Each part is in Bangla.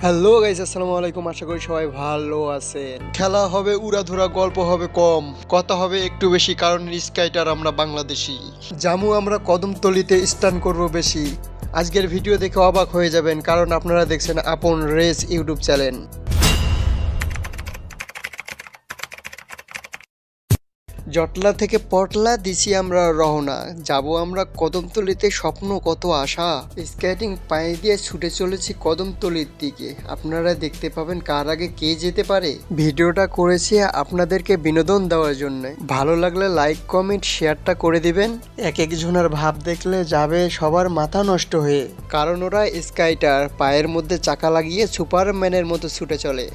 হ্যালো গাইস, আসসালামু আলাইকুম। আশা করি সবাই ভালো আছেন। খেলা হবে উড়াধুরা, গল্প হবে কম, কথা হবে একটু বেশি, কারণ স্কাইটার আমরা বাংলাদেশি। জামু আমরা কদমতলিতে স্টান করব বেশি। আজকের ভিডিও দেখে অবাক হয়ে যাবেন, কারণ আপনারা দেখছেন আপন রেস ইউটিউব চ্যানেল। জটলা থেকে পটলা দিছি আমরা রওনা, যাব আমরা কদমতলিতে, স্বপ্ন কত আশা। স্কেটিং পায়ে দিয়ে ছুটে চলেছি কদমতলির দিকে। আপনারা দেখতে পাবেন কার আগে কে যেতে পারে। ভিডিওটা করেছি আপনাদেরকে বিনোদন দেওয়ার জন্য। ভালো লাগলে লাইক কমেন্ট শেয়ারটা করে দিবেন। এক একজনের ভাব দেখলে যাবে সবার মাথা নষ্ট হয়ে, কারণ ওরা স্কাইটার পায়ের মধ্যে চাকা লাগিয়ে সুপারম্যানের মতো ছুটে চলে।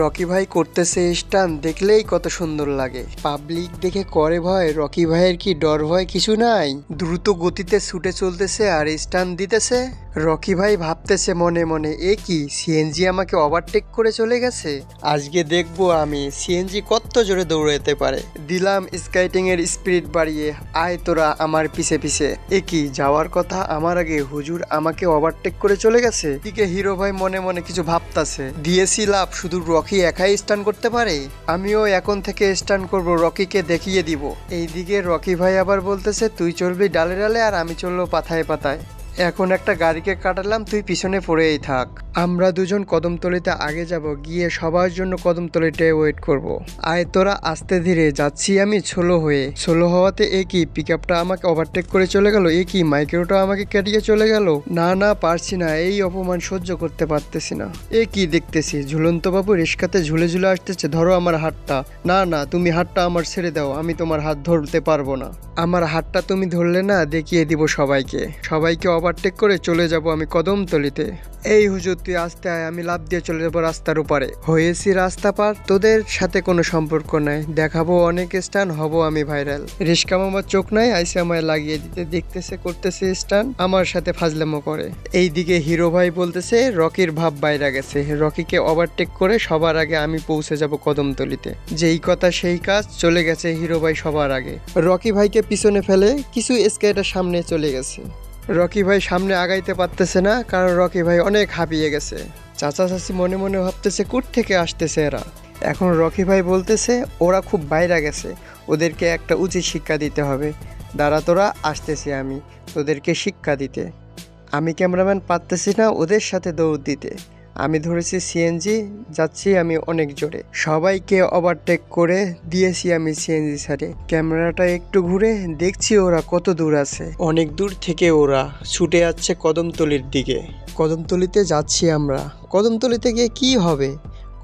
রকি ভাই করতেছে স্টান, দেখলেই কত সুন্দর লাগে। পাবলিক দেখে করে ভয়, রকি ভাইয়ের কি ডর ভয় কিছু নাই। দ্রুত গতিতে ছুটে চলতেছে আর স্টান দিতেছে। রকি ভাই ভাবতেছে মনে মনে, এ কি, সিএনজি আমাকে ওভারটেক করে চলে গেছে। আজকে দেখবো আমি সিএনজি কত জোরে দৌড়াতে পারে। দিলাম স্কেটিং এর স্পিড বাড়িয়ে, আয় তোরা আমার পিছে পিছে। এ কি, যাওয়ার কথা আমার আগে, হুজুর আমাকে ওভারটেক করে চলে গেছে। দিকে হিরো ভাই মনে মনে কিছু ভাবতাছে। দিয়েছি লাভ, শুধু রকি একাই স্টান করতে পারে, আমিও এখন থেকে স্টান করব, রকিকে দেখিয়ে দিব। এইদিকে রকি ভাই আবার বলতেছে, তুই চলবি ডালে ডালে আর আমি চলবো পাতায় পাতায়। এখন একটা গাড়িকে কাটালাম, তুই পিছনে পড়েই থাক। আমরা দুজন কদমতলিতে আগে যাব, গিয়ে সবার জন্য কদমতলিতে ওয়েট করব। আয় তোরা আস্তে ধীরে, যাচ্ছি আমি ছোলো হয়ে। ছোলো হওয়াতে এ কি, পিক আপটা আমাকে ওভারটেক করে চলে গেল। এ কি, মাইক্রোটা আমাকে কাটিয়ে চলে গেল। না না, পারছি না, এই অপমান সহ্য করতে পারতেছি না। এ কি দেখতেছি, ঝুলন্ত বাবু রিস্কাতে ঝুলে ঝুলে আসতেছে, ধরো আমার হাতটা। না না, তুমি হাতটা আমার ছেড়ে দাও, আমি তোমার হাত ধরতে পারবো না। আমার হাতটা তুমি ধরলে না, দেখিয়ে দিব সবাইকে। সবাইকে ওভারটেক করে চলে যাব আমি কদমতলিতে। এই হুজুর তুই আসতে আয়, আমি লাফ দিয়ে চলে যাবো রাস্তার উপরে। হয়েছি রাস্তা পার, তোদের সাথে কোনো সম্পর্ক নাই, দেখাবো অনেক স্টান, হব আমি ভাইরাল। রিস্কা মামার চোখ নাই, আইসে আমায় লাগিয়ে দিতে, দেখতেছে করতেছে স্টান, আমার সাথে ফাজলামো করে। এইদিকে হিরো ভাই বলতেছে রকির ভাব বাইরে গেছে, রকিকে ওভারটেক করে সবার আগে আমি পৌঁছে যাব কদমতলিতে। যেই কথা সেই কাজ, চলে গেছে হিরো ভাই সবার আগে। রকি ভাইকে পিছনে ফেলে কিছু স্কেটার সামনে চলে গেছে। রকি ভাই সামনে আগাইতে পারতেছে না, কারণ রকি ভাই অনেক হাঁপিয়ে গেছে। চাচা চাচি মনে মনে ভাবতেছে কোথা থেকে আসতেছে এরা। এখন রকি ভাই বলতেছে ওরা খুব বাইরে গেছে, ওদেরকে একটা উচিত শিক্ষা দিতে হবে। দাঁড়া তোরা, আসতেছি আমি তোদেরকে শিক্ষা দিতে। আমি ক্যামেরাম্যান পারতেছি না ওদের সাথে দৌড় দিতে। আমি ধরেছি সিএনজি, যাচ্ছি আমি অনেক জোরে, সবাইকে ওভারটেক করে দিয়েছি আমি সিএনজি ছাড়ে। ক্যামেরাটা একটু ঘুরে দেখছি ওরা কত দূর আছে। অনেক দূর থেকে ওরা ছুটে যাচ্ছে কদমতলির দিকে। কদমতলিতে যাচ্ছি আমরা। কদমতলিতে গিয়ে কি হবে,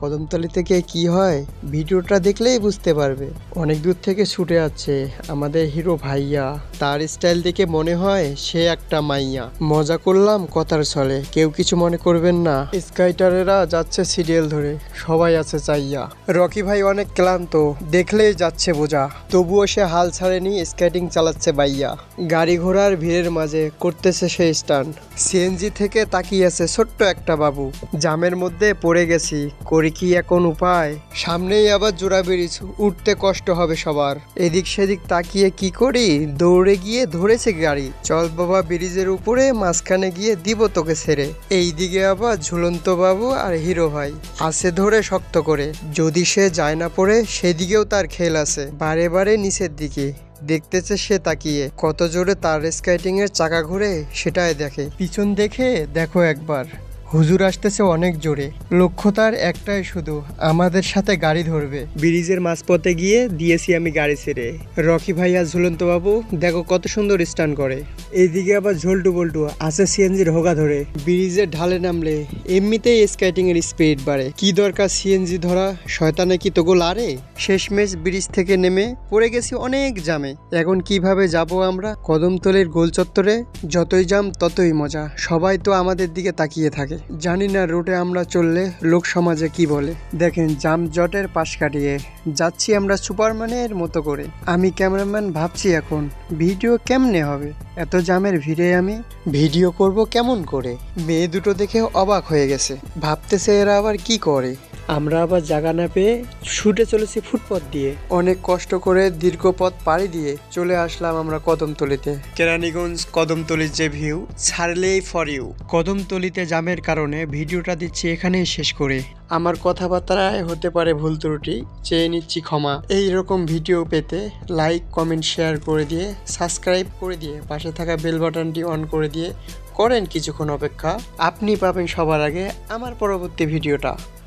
কদমতলি থেকে কি হয়, ভিডিওটা দেখলেই বুঝতে পারবে। অনেক দূর থেকে ছুটে যাচ্ছে আমাদের হিরো ভাইয়া, তার স্টাইল দেখে মনে হয় সে একটা মাইয়া। মজা করলাম কথার ছলে, কেউ কিছু মনে করবেন না। স্কাইটারেরা যাচ্ছে সিরিয়াল ধরে, সবাই আছে চাইয়া। রকি ভাই অনেক ক্লান্ত, দেখলেই যাচ্ছে বোঝা, তবুও সে হাল ছাড়েনি, স্কেটিং চালাচ্ছে বাইয়া। গাড়ি ঘোড়ার ভিড়ের মাঝে করতেছে সে স্টান। সিএনজি থেকে তাকিয়ে আছে ছোট্ট একটা বাবু। জামের মধ্যে পড়ে গেছি, করি কি এখন উপায়। সামনেই আবার জোড়া ব্রিজ, উঠতে কষ্ট হবে সবার। এদিক সেদিক তাকিয়ে কি করি, দৌড়ে গিয়ে ধরেছে গাড়ি। চল বাবা ব্রিজের উপরে, মাঝখানে গিয়ে দিব তোকে ছেড়ে। এইদিকে আবার ঝুলন্ত বাবু আর হিরো ভাই আছে ধরে শক্ত করে। যদি সে যায় না পড়ে, সেদিকেও তার খেল আছে। বারে বারে নিচের দিকে দেখতেছে সে তাকিয়ে, কত জোরে তার স্কেটিং এর চাকা ঘুরে সেটাই দেখে। পিছন দেখে দেখো একবার, হুজুর আসতেছে অনেক জোরে। লক্ষ্য তার একটাই শুধু, আমাদের সাথে গাড়ি ধরবে। ব্রিজের মাঝপথে গিয়ে দিয়েছি আমি গাড়ি ছেড়ে। রকি ভাইয়া ঝুলন্ত বাবু দেখো কত সুন্দর স্টান করে। এইদিকে আবার ঝোল্টু বল্টু আছে সিএনজির হোগা ধরে। ব্রিজের ঢালে নামলে এমনিতেই স্কেটিং এর স্পিড বাড়ে, কি দরকার সিএনজি ধরা, শয়তানে কি তোগো লারে। শেষমেশ ব্রিজ থেকে নেমে পড়ে গেছি অনেক জামে। এখন কিভাবে যাব আমরা কদমতলির গোল চত্বরে। যতই জাম ততই মজা, সবাই তো আমাদের দিকে তাকিয়ে থাকে। জানি না রোডে আমরা চললে লোক সমাজে কি বলে। দেখেন জাম জটের পাশ কাটিয়ে যাচ্ছি আমরা সুপারম্যানের মতো করে। আমি ক্যামেরাম্যান ভাবছি এখন ভিডিও কেমনে হবে, এত জামের ভিড়ে আমি ভিডিও করব কেমন করে। মেয়ে দুটো দেখে অবাক হয়ে গেছে, ভাবতেছে এরা আবার কি করে। আমরা আবার জায়গা না পেয়ে ছুটে চলেছি ফুটপথ দিয়ে, অনেক কষ্ট করে দীর্ঘ পথ পাড়ি দিয়ে চলে আসলাম আমরা কদমতলিতে। কেরানীগঞ্জ কদমতলির যে ভিউ ছাড়লেই ফর ইউ। কদমতলিতে জামের কারণে ভিডিওটা দিচ্ছি এখানেই শেষ করে। আমার কথাবার্তায় হতে পারে ভুল ত্রুটি, চেয়ে নিচ্ছি ক্ষমা। এই রকম ভিডিও পেতে লাইক কমেন্ট শেয়ার করে দিয়ে সাবস্ক্রাইব করে দিয়ে পাশে থাকা বেল বাটনটি অন করে দিয়ে করেন কিছুক্ষণ অপেক্ষা। আপনি পাবেন সবার আগে আমার পরবর্তী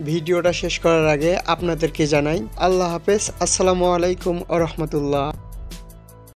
ভিডিওটা শেষ করার আগে আপনাদেরকে জানাই আল্লাহ হাফেজ, আসসালামু আলাইকুম ওয়া রাহমাতুল্লাহ।